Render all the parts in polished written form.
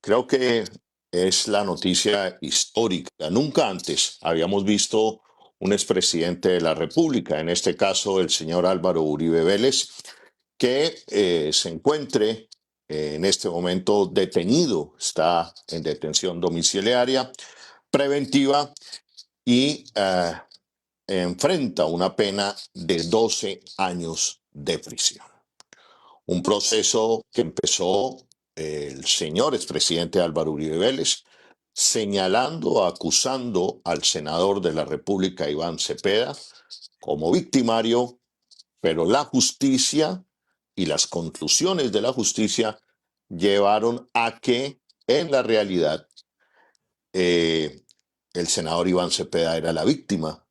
Creo que es la noticia histórica. Nunca antes habíamos visto un expresidente de la República, en este caso el señor Álvaro Uribe Vélez, que se encuentre en este momento detenido, está en detención domiciliaria preventiva y enfrenta una pena de 12 años de prisión. Un proceso que empezó el señor expresidente Álvaro Uribe Vélez señalando, acusando al senador de la República, Iván Cepeda, como victimario, pero la justicia y las conclusiones de la justicia llevaron a que en la realidad eh, el senador Iván Cepeda era la víctima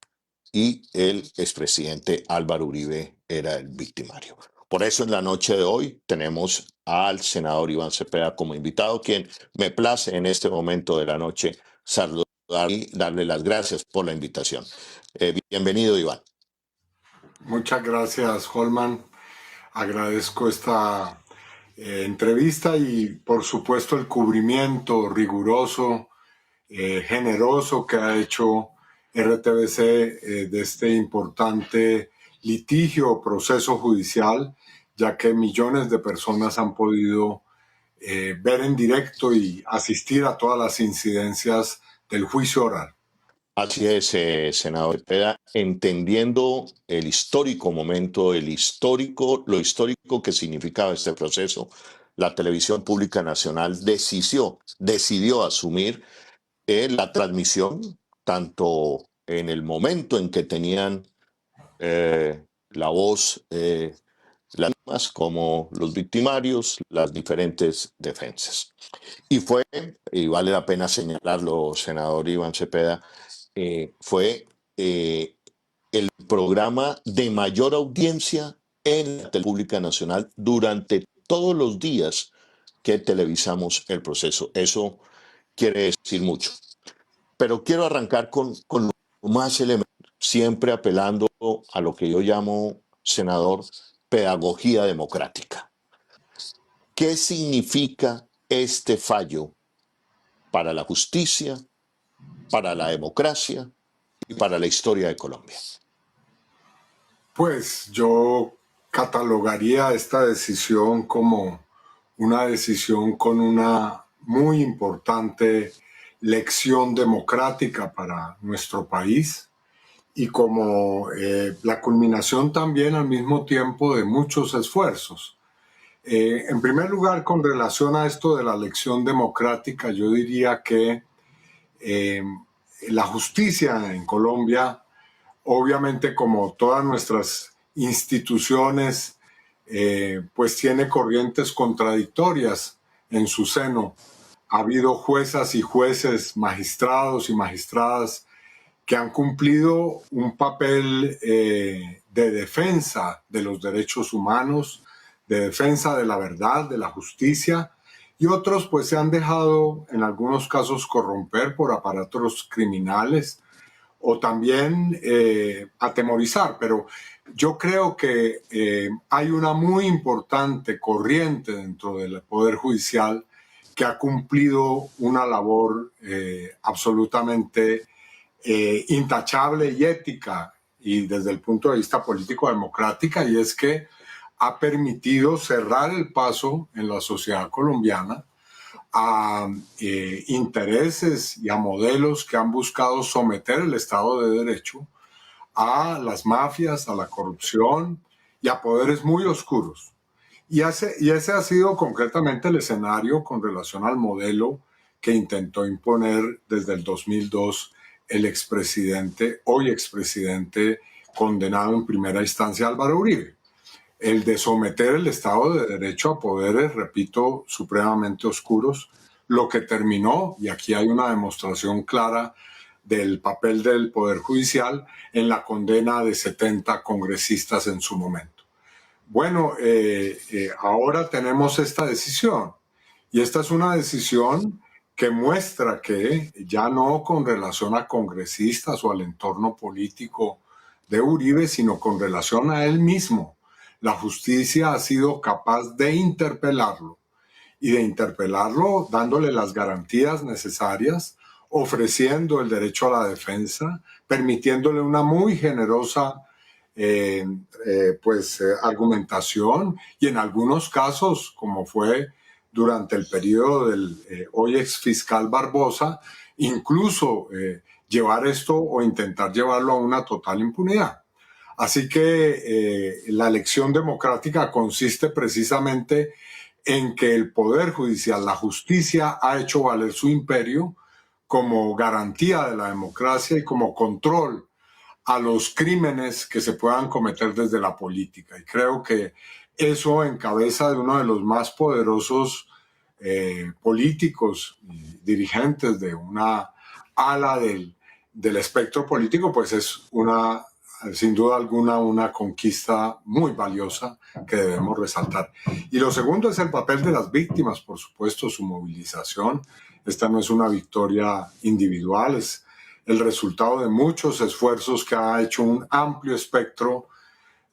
y el expresidente Álvaro Uribe era el victimario. Por eso en la noche de hoy tenemos al senador Iván Cepeda como invitado, quien me place en este momento de la noche saludar y darle las gracias por la invitación. Bienvenido, Iván. Muchas gracias, Holman. Agradezco esta entrevista y, por supuesto, el cubrimiento riguroso, generoso que ha hecho RTBC de este importante litigio o proceso judicial, ya que millones de personas han podido ver en directo y asistir a todas las incidencias del juicio oral. Así es, senador Cepeda, entendiendo el histórico momento, lo histórico que significaba este proceso, la televisión pública nacional decidió asumir la transmisión, tanto en el momento en que tenían la voz, las víctimas como los victimarios, las diferentes defensas. Y vale la pena señalarlo, senador Iván Cepeda, fue el programa de mayor audiencia en la República Nacional durante todos los días que televisamos el proceso. Eso quiere decir mucho. Pero quiero arrancar con más elementos, siempre apelando a lo que yo llamo, senador, pedagogía democrática. ¿Qué significa este fallo para la justicia, para la democracia y para la historia de Colombia? Pues yo catalogaría esta decisión como una decisión con una muy importante lección democrática para nuestro país y como la culminación también al mismo tiempo de muchos esfuerzos. En primer lugar, con relación a esto de la lección democrática, yo diría que la justicia en Colombia, obviamente como todas nuestras instituciones, pues tiene corrientes contradictorias en su seno. Ha habido juezas y jueces, magistrados y magistradas que han cumplido un papel de defensa de los derechos humanos, de defensa de la verdad, de la justicia, y otros pues se han dejado en algunos casos corromper por aparatos criminales o también atemorizar, pero yo creo que hay una muy importante corriente dentro del Poder Judicial que ha cumplido una labor absolutamente intachable y ética y desde el punto de vista político-democrática, y es que ha permitido cerrar el paso en la sociedad colombiana a intereses y a modelos que han buscado someter el Estado de Derecho a las mafias, a la corrupción y a poderes muy oscuros. Y ese ha sido concretamente el escenario con relación al modelo que intentó imponer desde el 2002 el expresidente, hoy expresidente condenado en primera instancia Álvaro Uribe. El de someter el Estado de Derecho a poderes, repito, supremamente oscuros, lo que terminó, y aquí hay una demostración clara del papel del Poder Judicial, en la condena de 70 congresistas en su momento. Bueno, ahora tenemos esta decisión, y esta es una decisión que muestra que ya no con relación a congresistas o al entorno político de Uribe, sino con relación a él mismo. La justicia ha sido capaz de interpelarlo y de interpelarlo dándole las garantías necesarias, ofreciendo el derecho a la defensa, permitiéndole una muy generosa argumentación, y en algunos casos, como fue durante el periodo del hoy ex fiscal Barbosa, incluso llevar esto o intentar llevarlo a una total impunidad. Así que la elección democrática consiste precisamente en que el Poder Judicial, la justicia, ha hecho valer su imperio como garantía de la democracia y como control a los crímenes que se puedan cometer desde la política. Y creo que eso en cabeza de uno de los más poderosos políticos y dirigentes de una ala del espectro político, pues es sin duda alguna, una conquista muy valiosa que debemos resaltar. Y lo segundo es el papel de las víctimas, por supuesto, su movilización. Esta no es una victoria individual, es el resultado de muchos esfuerzos que ha hecho un amplio espectro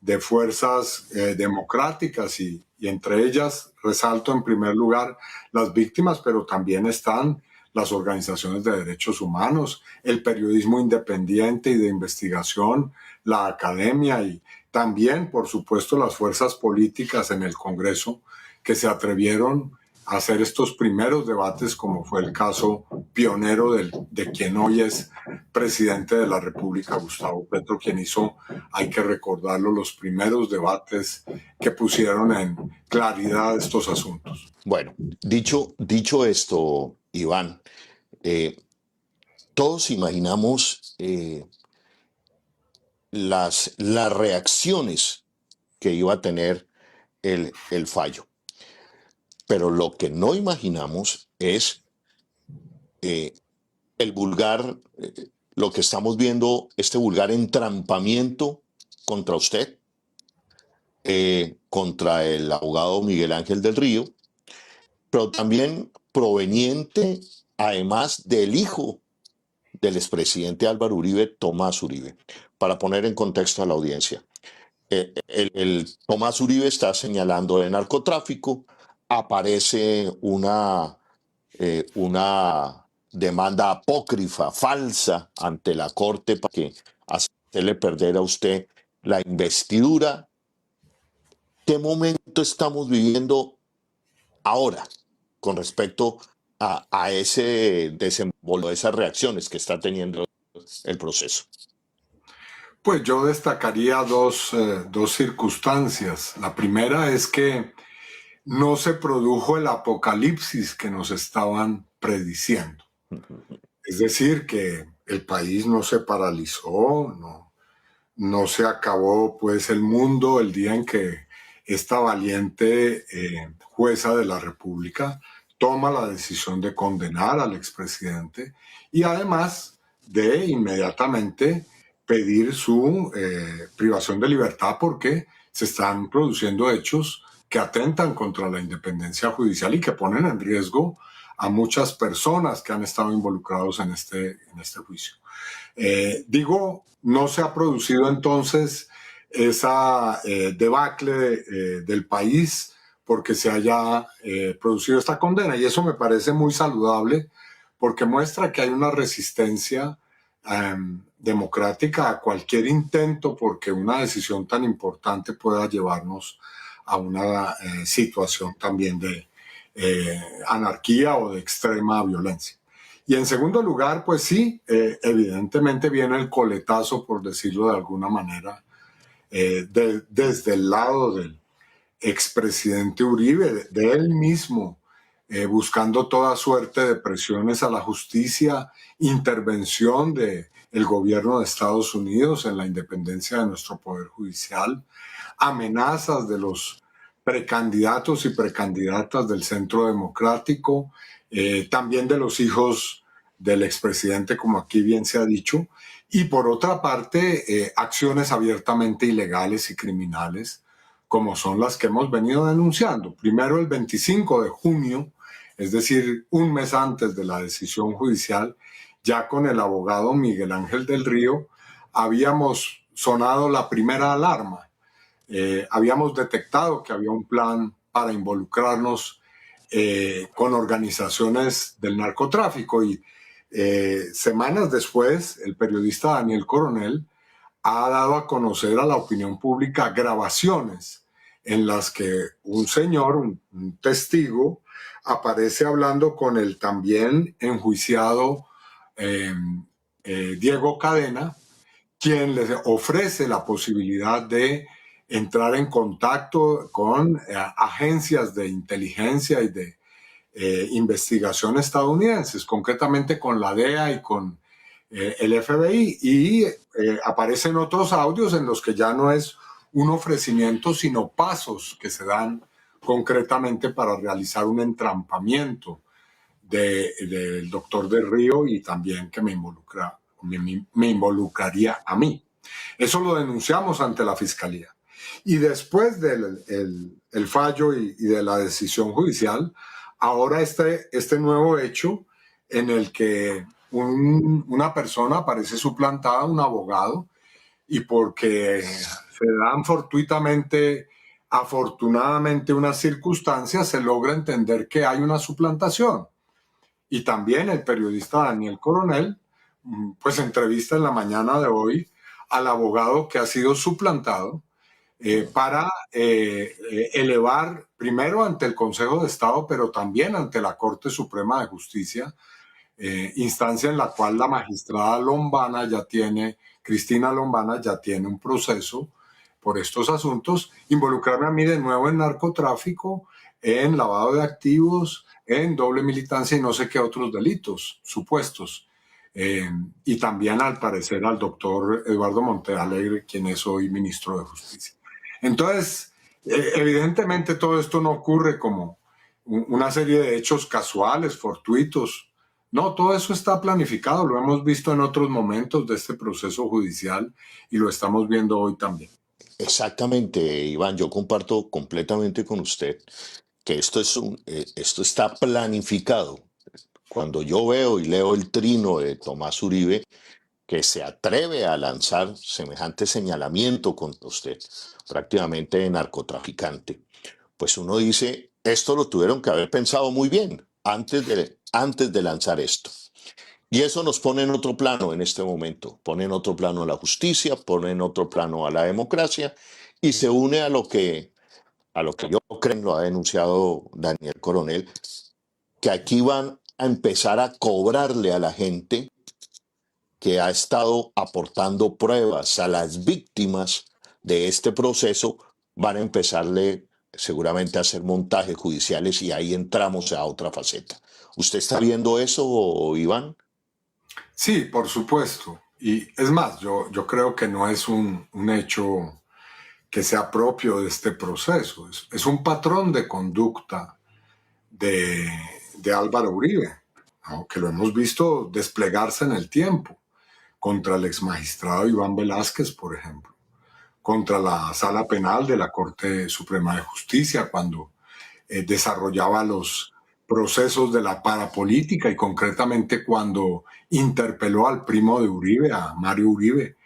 de fuerzas democráticas y entre ellas resalto en primer lugar las víctimas, pero también están las organizaciones de derechos humanos, el periodismo independiente y de investigación, la academia y también, por supuesto, las fuerzas políticas en el Congreso que se atrevieron a hacer estos primeros debates, como fue el caso pionero de quien hoy es presidente de la República, Gustavo Petro, quien hizo, hay que recordarlo, los primeros debates que pusieron en claridad estos asuntos. Bueno, dicho esto, Iván, todos imaginamos las reacciones que iba a tener el fallo. Pero lo que no imaginamos es el vulgar, lo que estamos viendo, este vulgar entrampamiento contra usted, contra el abogado Miguel Ángel del Río, pero también proveniente, además, del hijo del expresidente Álvaro Uribe, Tomás Uribe. Para poner en contexto a la audiencia, el Tomás Uribe está señalando de narcotráfico, aparece una demanda apócrifa, falsa, ante la Corte para que hacerle perder a usted la investidura. ¿Qué momento estamos viviendo ahora con respecto a ese desenvolvimiento, esas reacciones que está teniendo el proceso? Pues yo destacaría dos circunstancias. La primera es que no se produjo el apocalipsis que nos estaban prediciendo. Es decir, que el país no se paralizó, no se acabó pues el mundo el día en que esta valiente jueza de la República toma la decisión de condenar al expresidente y además de inmediatamente pedir su privación de libertad porque se están produciendo hechos que atentan contra la independencia judicial y que ponen en riesgo a muchas personas que han estado involucrados en este juicio. No se ha producido entonces esa debacle del país porque se haya producido esta condena, y eso me parece muy saludable porque muestra que hay una resistencia democrática a cualquier intento porque una decisión tan importante pueda llevarnos a una situación también de anarquía o de extrema violencia. Y en segundo lugar, pues sí, evidentemente viene el coletazo, por decirlo de alguna manera, desde el lado del expresidente Uribe, de él mismo, buscando toda suerte de presiones a la justicia, intervención del gobierno de Estados Unidos en la independencia de nuestro poder judicial, amenazas de los precandidatos y precandidatas del Centro Democrático, también de los hijos del expresidente, como aquí bien se ha dicho, y por otra parte, acciones abiertamente ilegales y criminales, como son las que hemos venido denunciando. Primero, el 25 de junio, es decir, un mes antes de la decisión judicial, ya con el abogado Miguel Ángel del Río, habíamos sonado la primera alarma. Habíamos detectado que había un plan para involucrarnos con organizaciones del narcotráfico. Y semanas después, el periodista Daniel Coronel ha dado a conocer a la opinión pública grabaciones en las que un señor, un testigo, aparece hablando con el también enjuiciado Diego Cadena, quien les ofrece la posibilidad de entrar en contacto con agencias de inteligencia y de investigación estadounidenses, concretamente con la DEA y con el FBI, y aparecen otros audios en los que ya no es un ofrecimiento, sino pasos que se dan concretamente para realizar un entrampamiento del doctor Del Río y también que me involucraría a mí. Eso lo denunciamos ante la Fiscalía. Y después del el fallo y de la decisión judicial, ahora este nuevo hecho en el que una persona aparece suplantada, un abogado, y porque se dan fortuitamente, afortunadamente, unas circunstancias, se logra entender que hay una suplantación. Y también el periodista Daniel Coronel, pues entrevista en la mañana de hoy al abogado que ha sido suplantado para elevar primero ante el Consejo de Estado, pero también ante la Corte Suprema de Justicia, instancia en la cual la magistrada Lombana Cristina Lombana ya tiene un proceso por estos asuntos, involucrarme a mí de nuevo en narcotráfico, en lavado de activos, en doble militancia y no sé qué otros delitos supuestos. Y también, al parecer, al doctor Eduardo Montealegre, quien es hoy ministro de Justicia. Entonces, evidentemente todo esto no ocurre como una serie de hechos casuales, fortuitos. No, todo eso está planificado, lo hemos visto en otros momentos de este proceso judicial y lo estamos viendo hoy también. Exactamente, Iván, yo comparto completamente con usted que esto está planificado. Cuando yo veo y leo el trino de Tomás Uribe, que se atreve a lanzar semejante señalamiento contra usted, prácticamente de narcotraficante, pues uno dice, esto lo tuvieron que haber pensado muy bien antes de lanzar esto. Y eso nos pone en otro plano en este momento, pone en otro plano a la justicia, pone en otro plano a la democracia y se une a lo que yo creo, lo ha denunciado Daniel Coronel, que aquí van a empezar a cobrarle a la gente que ha estado aportando pruebas a las víctimas de este proceso, van a empezarle seguramente a hacer montajes judiciales y ahí entramos a otra faceta. ¿Usted está viendo eso, Iván? Sí, por supuesto. Y es más, yo creo que no es un hecho que sea propio de este proceso. Es un patrón de conducta de Álvaro Uribe, ¿no? Que lo hemos visto desplegarse en el tiempo contra el exmagistrado Iván Velázquez, por ejemplo, contra la Sala Penal de la Corte Suprema de Justicia, cuando desarrollaba los procesos de la parapolítica y concretamente cuando interpeló al primo de Uribe, a Mario Uribe.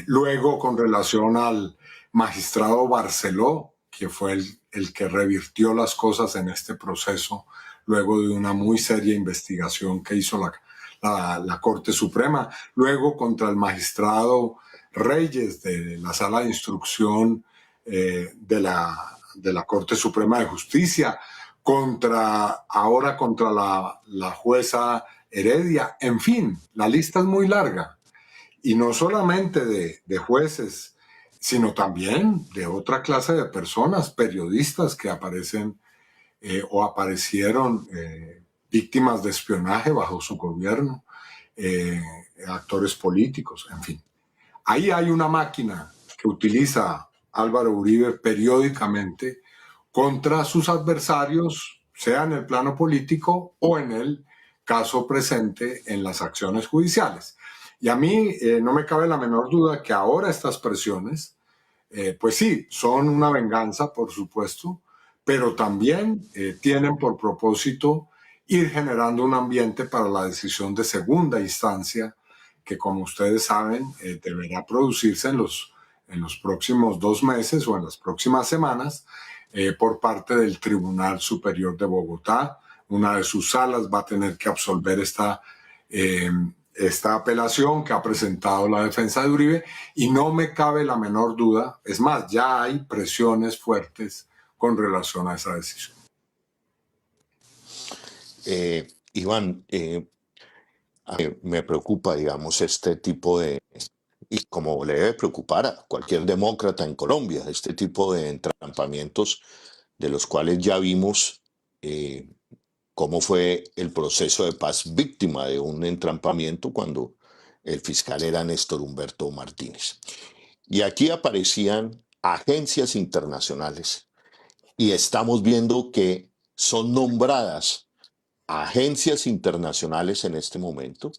Luego, con relación al magistrado Barceló, que fue el que revirtió las cosas en este proceso, luego de una muy seria investigación que hizo la Corte Suprema. Luego, contra el magistrado Reyes de la Sala de Instrucción de la Corte Suprema de Justicia, ahora contra la jueza Heredia. En fin, la lista es muy larga. Y no solamente de jueces, sino también de otra clase de personas, periodistas que aparecen o aparecieron víctimas de espionaje bajo su gobierno, actores políticos, en fin. Ahí hay una máquina que utiliza Álvaro Uribe periódicamente contra sus adversarios, sea en el plano político o en el caso presente en las acciones judiciales. Y a mí no me cabe la menor duda que ahora estas presiones, pues sí, son una venganza, por supuesto, pero también tienen por propósito ir generando un ambiente para la decisión de segunda instancia que, como ustedes saben, deberá producirse en los próximos 2 meses o en las próximas semanas, por parte del Tribunal Superior de Bogotá. Una de sus salas va a tener que absolver esta apelación que ha presentado la defensa de Uribe, y no me cabe la menor duda, es más, ya hay presiones fuertes con relación a esa decisión. Iván, a mí me preocupa, digamos, este tipo de, y como le debe preocupar a cualquier demócrata en Colombia, este tipo de entrampamientos de los cuales ya vimos cómo fue el proceso de paz víctima de un entrampamiento cuando el fiscal era Néstor Humberto Martínez. Y aquí aparecían agencias internacionales y estamos viendo que son nombradas agencias internacionales en este momento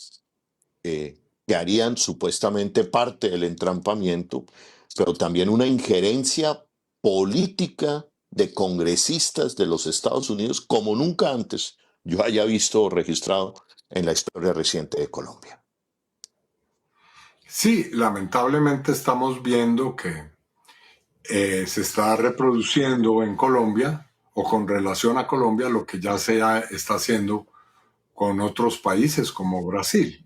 que harían supuestamente parte del entrampamiento, pero también una injerencia política de congresistas de los Estados Unidos como nunca antes yo haya visto o registrado en la historia reciente de Colombia. Sí, lamentablemente estamos viendo que se está reproduciendo en Colombia, o con relación a Colombia, lo que ya se está haciendo con otros países como Brasil.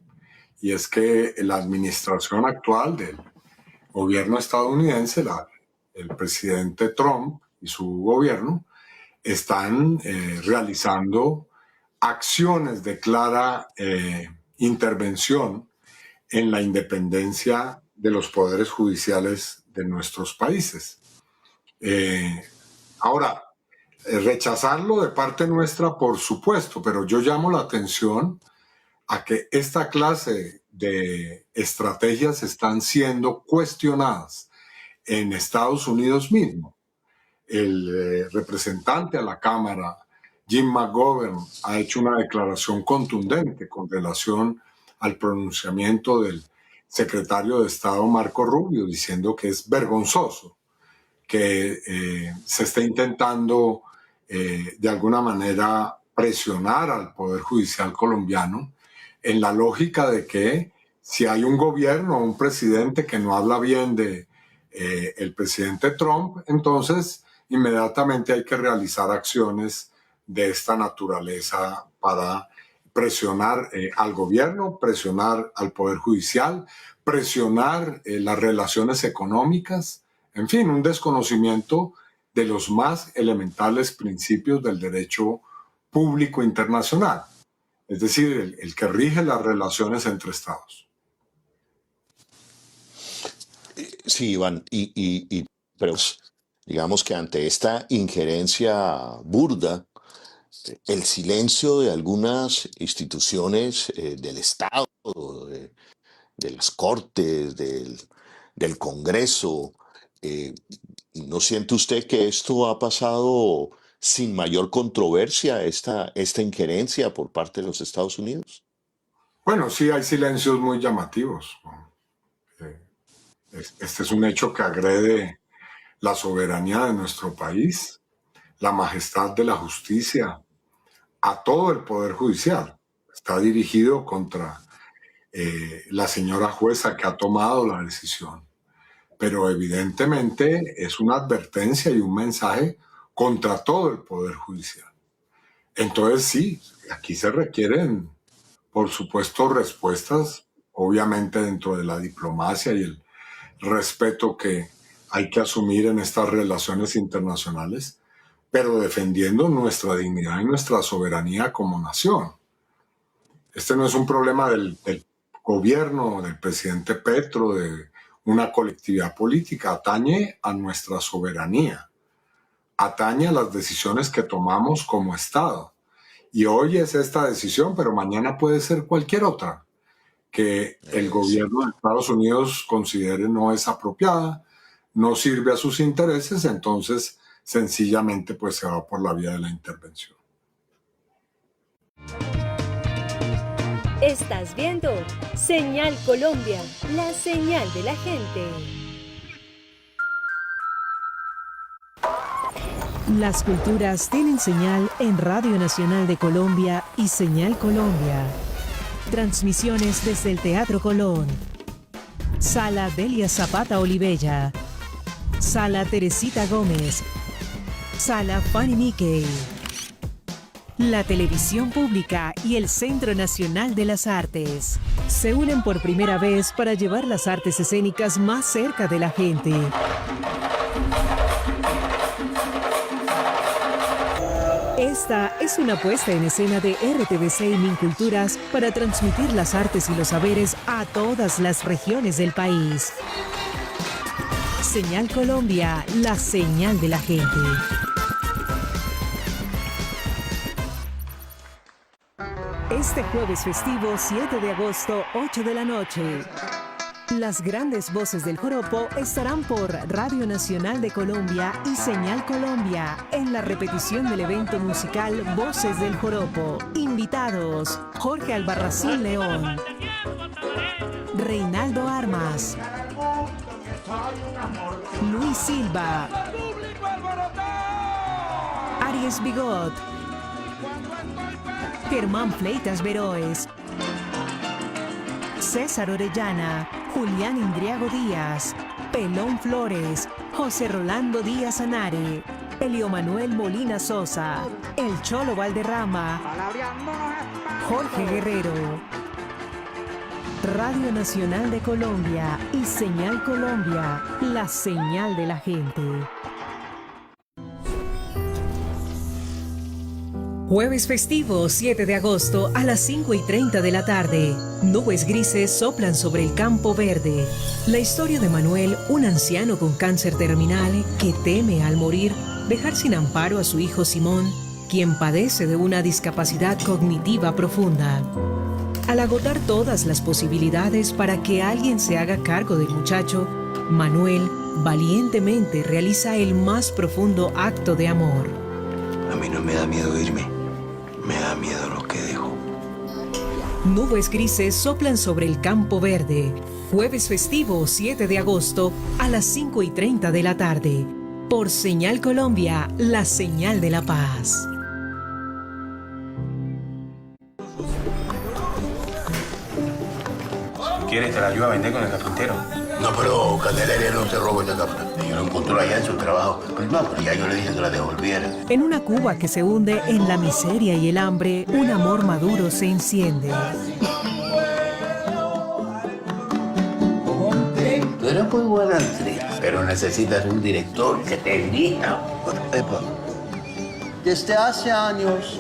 Y es que la administración actual del gobierno estadounidense, el presidente Trump y su gobierno, están realizando acciones de clara intervención en la independencia de los poderes judiciales de nuestros países. Ahora, rechazarlo de parte nuestra, por supuesto, pero yo llamo la atención a que esta clase de estrategias están siendo cuestionadas en Estados Unidos mismo. El representante a la Cámara, Jim McGovern, ha hecho una declaración contundente con relación al pronunciamiento del secretario de Estado Marco Rubio, diciendo que es vergonzoso que se esté intentando de alguna manera presionar al Poder Judicial colombiano en la lógica de que si hay un gobierno o un presidente que no habla bien de el presidente Trump, entonces inmediatamente hay que realizar acciones de esta naturaleza para presionar al gobierno, presionar al Poder Judicial, presionar las relaciones económicas, en fin, un desconocimiento de los más elementales principios del derecho público internacional, es decir, el que rige las relaciones entre estados. Sí, Iván, pero digamos que ante esta injerencia burda, el silencio de algunas instituciones del Estado, de las Cortes, del Congreso, ¿no siente usted que esto ha pasado sin mayor controversia, esta injerencia por parte de los Estados Unidos? Bueno, sí hay silencios muy llamativos, ¿no? Este es un hecho que agrede la soberanía de nuestro país, la majestad de la justicia, a todo el Poder Judicial. Está dirigido contra la señora jueza que ha tomado la decisión. Pero evidentemente es una advertencia y un mensaje contra todo el Poder Judicial. Entonces sí, aquí se requieren, por supuesto, respuestas, obviamente dentro de la diplomacia y el respeto que hay que asumir en estas relaciones internacionales, pero defendiendo nuestra dignidad y nuestra soberanía como nación. Este no es un problema del gobierno, del presidente Petro, de una colectividad política, atañe a nuestra soberanía, atañe a las decisiones que tomamos como Estado. Y hoy es esta decisión, pero mañana puede ser cualquier otra que el gobierno de Estados Unidos considere no es apropiada, no sirve a sus intereses, entonces sencillamente pues se va por la vía de la intervención. Estás viendo Señal Colombia, la señal de la gente. Las culturas tienen señal en Radio Nacional de Colombia y Señal Colombia. Transmisiones desde el Teatro Colón. Sala Delia Zapata Olivella. Sala Teresita Gómez. Sala Fanny Mickey. La televisión pública y el Centro Nacional de las Artes se unen por primera vez para llevar las artes escénicas más cerca de la gente. Esta es una puesta en escena de RTBC y Minculturas para transmitir las artes y los saberes a todas las regiones del país. Señal Colombia, la señal de la gente. Este jueves festivo 7 de agosto, 8 de la noche. Las grandes voces del joropo estarán por Radio Nacional de Colombia y Señal Colombia en la repetición del evento musical Voces del Joropo. Invitados: Jorge Albarracín León, Reinaldo Armas, Luis Silva, Aries Bigot, Germán Fleitas Veroes, César Orellana, Julián Indriago Díaz, Pelón Flores, José Rolando Díaz Anare, Elio Manuel Molina Sosa, El Cholo Valderrama, Jorge Guerrero. Radio Nacional de Colombia y Señal Colombia, la señal de la gente. Jueves festivo 7 de agosto a las 5:30 de la tarde. Nubes grises soplan sobre el campo verde. La historia de Manuel, un anciano con cáncer terminal que teme al morir dejar sin amparo a su hijo Simón, quien padece de una discapacidad cognitiva profunda. Al agotar todas las posibilidades para que alguien se haga cargo del muchacho, Manuel valientemente realiza el más profundo acto de amor. A mí no me da miedo irme. Me da miedo lo que dejo. Nubes grises soplan sobre el campo verde. Jueves festivo 7 de agosto a las 5:30 de la tarde. Por Señal Colombia, la señal de la paz. ¿Quieres? Te la ayudo a vender con el carpintero. No, pero Candelaria no se robó esta cámara. Yo lo encontré allá en su trabajo. Pues no, pero ya yo le dije que la devolviera. En una Cuba que se hunde en la miseria y el hambre, un amor maduro se enciende. Tú eres muy buena actriz, pero necesitas un director que te dirija. Epa. Desde hace años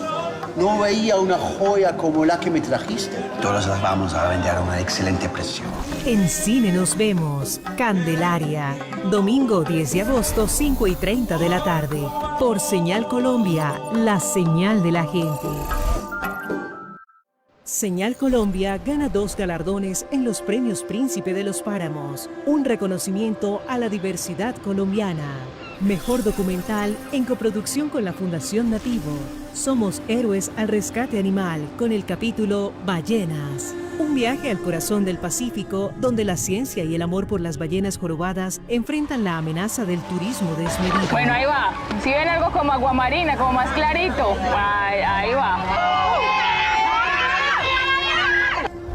no veía una joya como la que me trajiste. Todas las vamos a vender a una excelente precio. En cine nos vemos. Candelaria. Domingo 10 de agosto, 5:30 de la tarde. Por Señal Colombia, la señal de la gente. Señal Colombia gana 2 galardones en los Premios Príncipe de los Páramos. Un reconocimiento a la diversidad colombiana. Mejor documental en coproducción con la Fundación Nativo. Somos héroes al rescate animal con el capítulo Ballenas. Un viaje al corazón del Pacífico donde la ciencia y el amor por las ballenas jorobadas enfrentan la amenaza del turismo desmedido. Bueno, ahí va. Si ven algo como aguamarina, como más clarito, ahí va.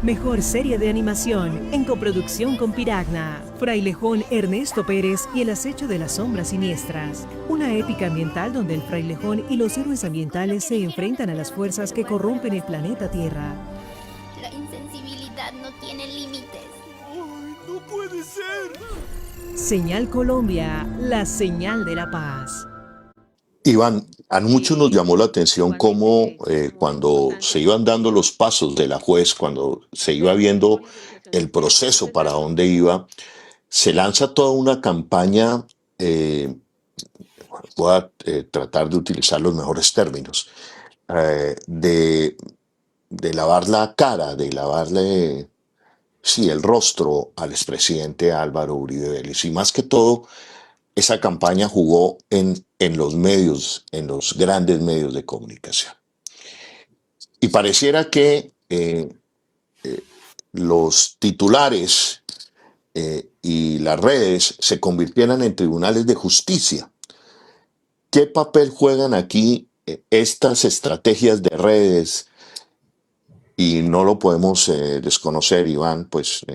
Mejor serie de animación en coproducción con Piragna. Frailejón Ernesto Pérez y el acecho de las sombras siniestras. Una épica ambiental donde el frailejón y los héroes ambientales se enfrentan a las fuerzas que corrompen el planeta Tierra. La insensibilidad no tiene límites. ¡Ay, no puede ser! Señal Colombia, la señal de la paz. Iván, a muchos nos llamó la atención cómo cuando se iban dando los pasos de la juez, cuando se iba viendo el proceso para dónde iba, se lanza toda una campaña, voy a tratar de utilizar los mejores términos, de lavar la cara, de lavarle, sí, el rostro al expresidente Álvaro Uribe Vélez. Y más que todo, esa campaña jugó en los medios, en los grandes medios de comunicación. Y pareciera que los titulares y las redes se convirtieran en tribunales de justicia. ¿Qué papel juegan aquí estas estrategias de redes? Y no lo podemos desconocer, Iván, pues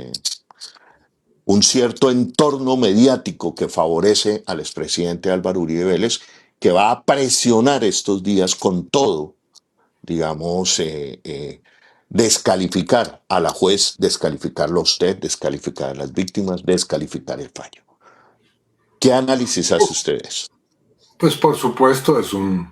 un cierto entorno mediático que favorece al expresidente Álvaro Uribe Vélez que va a presionar estos días con todo, digamos, descalificar a la juez, descalificarlo a usted, descalificar a las víctimas, descalificar el fallo. ¿Qué análisis hace ustedes? Pues por supuesto es un...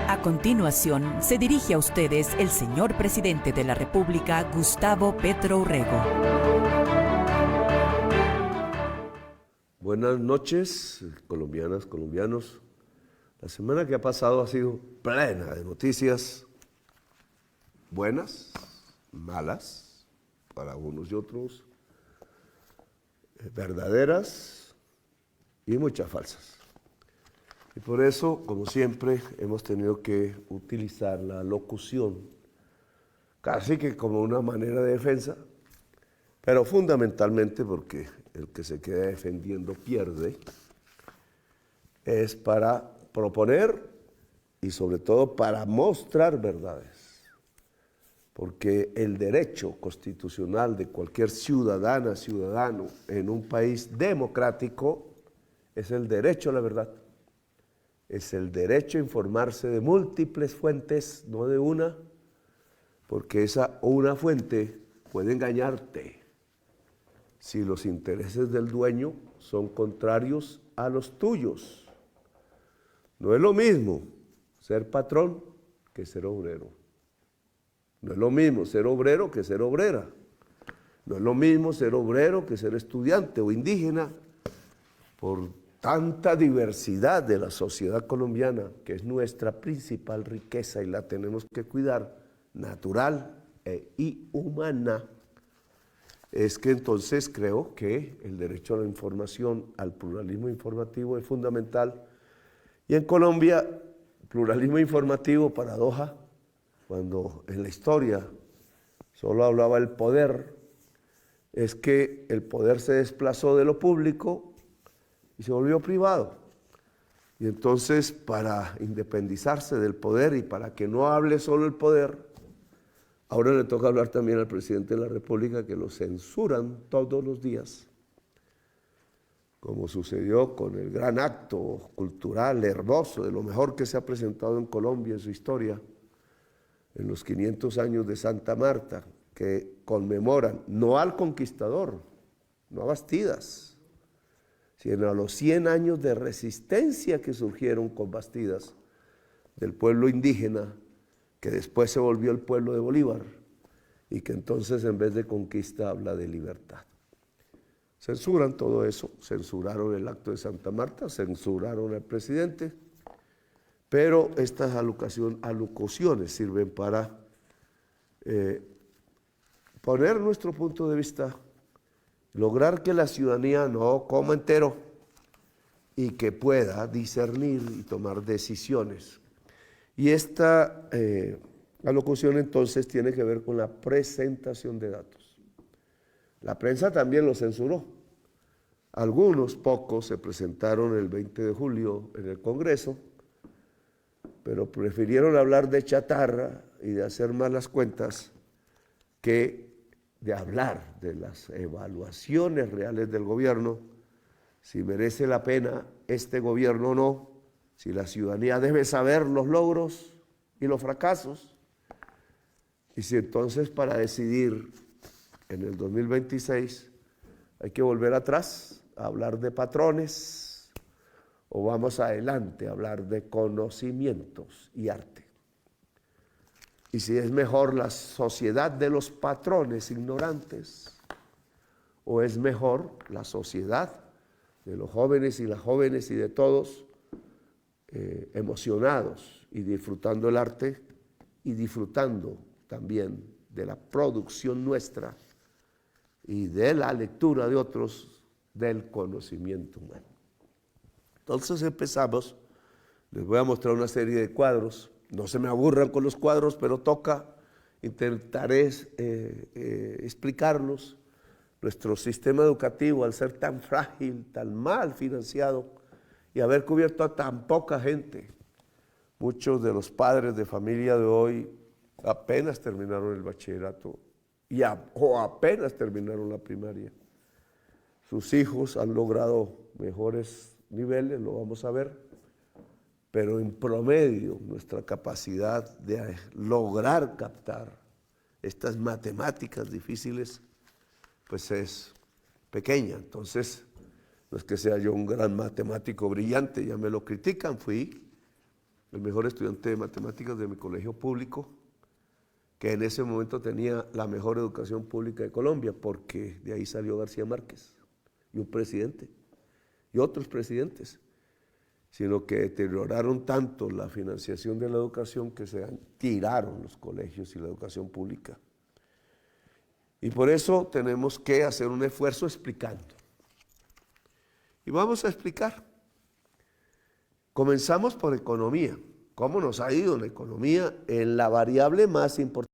A continuación, se dirige a ustedes el señor presidente de la República, Gustavo Petro Urrego. Buenas noches, colombianas, colombianos. La semana que ha pasado ha sido plena de noticias buenas, malas, para unos y otros, verdaderas y muchas falsas. Y por eso, como siempre, hemos tenido que utilizar la locución casi que como una manera de defensa, pero fundamentalmente porque el que se queda defendiendo pierde, es para proponer y sobre todo para mostrar verdades. Porque el derecho constitucional de cualquier ciudadana, ciudadano en un país democrático es el derecho a la verdad. Es el derecho a informarse de múltiples fuentes, no de una, porque esa una fuente puede engañarte si los intereses del dueño son contrarios a los tuyos. No es lo mismo ser patrón que ser obrero. No es lo mismo ser obrero que ser obrera. No es lo mismo ser obrero que ser estudiante o indígena. Por tanta diversidad de la sociedad colombiana, que es nuestra principal riqueza y la tenemos que cuidar, natural y humana, es que entonces creo que el derecho a la información, al pluralismo informativo es fundamental. Y en Colombia, pluralismo informativo, paradoja, cuando en la historia solo hablaba el poder, es que el poder se desplazó de lo público y se volvió privado. Y entonces, para independizarse del poder y para que no hable solo el poder, ahora le toca hablar también al presidente de la República, que lo censuran todos los días, como sucedió con el gran acto cultural hermoso, de lo mejor que se ha presentado en Colombia en su historia, en los 500 años de Santa Marta, que conmemoran no al conquistador, no a Bastidas, sino a los 100 años de resistencia que surgieron con Bastidas, del pueblo indígena, que después se volvió el pueblo de Bolívar, y que entonces en vez de conquista habla de libertad. Censuran todo eso, censuraron el acto de Santa Marta, censuraron al presidente, pero estas alocuciones sirven para poner nuestro punto de vista, lograr que la ciudadanía no coma entero y que pueda discernir y tomar decisiones. Y esta alocución entonces tiene que ver con la presentación de datos. La prensa también lo censuró. Algunos, pocos, se presentaron el 20 de julio en el Congreso, pero prefirieron hablar de chatarra y de hacer malas cuentas que de hablar de las evaluaciones reales del gobierno, si merece la pena este gobierno o no, si la ciudadanía debe saber los logros y los fracasos, y si entonces para decidir en el 2026 hay que volver atrás a hablar de patrones o vamos adelante a hablar de conocimientos y arte. y si es mejor la sociedad de los patrones ignorantes o es mejor la sociedad de los jóvenes y las jóvenes y de todos emocionados y disfrutando el arte y disfrutando también de la producción nuestra y de la lectura de otros del conocimiento humano. Entonces empezamos, les voy a mostrar una serie de cuadros, no se me aburran con los cuadros, pero intentaré explicarlos. Nuestro sistema educativo, al ser tan frágil, tan mal financiado y haber cubierto a tan poca gente, muchos de los padres de familia de hoy apenas terminaron el bachillerato o apenas terminaron la primaria. Sus hijos han logrado mejores niveles, lo vamos a ver, pero en promedio nuestra capacidad de lograr captar estas matemáticas difíciles pues es pequeña. Entonces, no es que sea yo un gran matemático brillante, ya me lo critican, fui el mejor estudiante de matemáticas de mi colegio público, que en ese momento tenía la mejor educación pública de Colombia, porque de ahí salió García Márquez, y un presidente, y otros presidentes, sino que deterioraron tanto la financiación de la educación que se tiraron los colegios y la educación pública. Y por eso tenemos que hacer un esfuerzo explicando. Y vamos a explicar. Comenzamos por economía. ¿Cómo nos ha ido la economía en la variable más importante?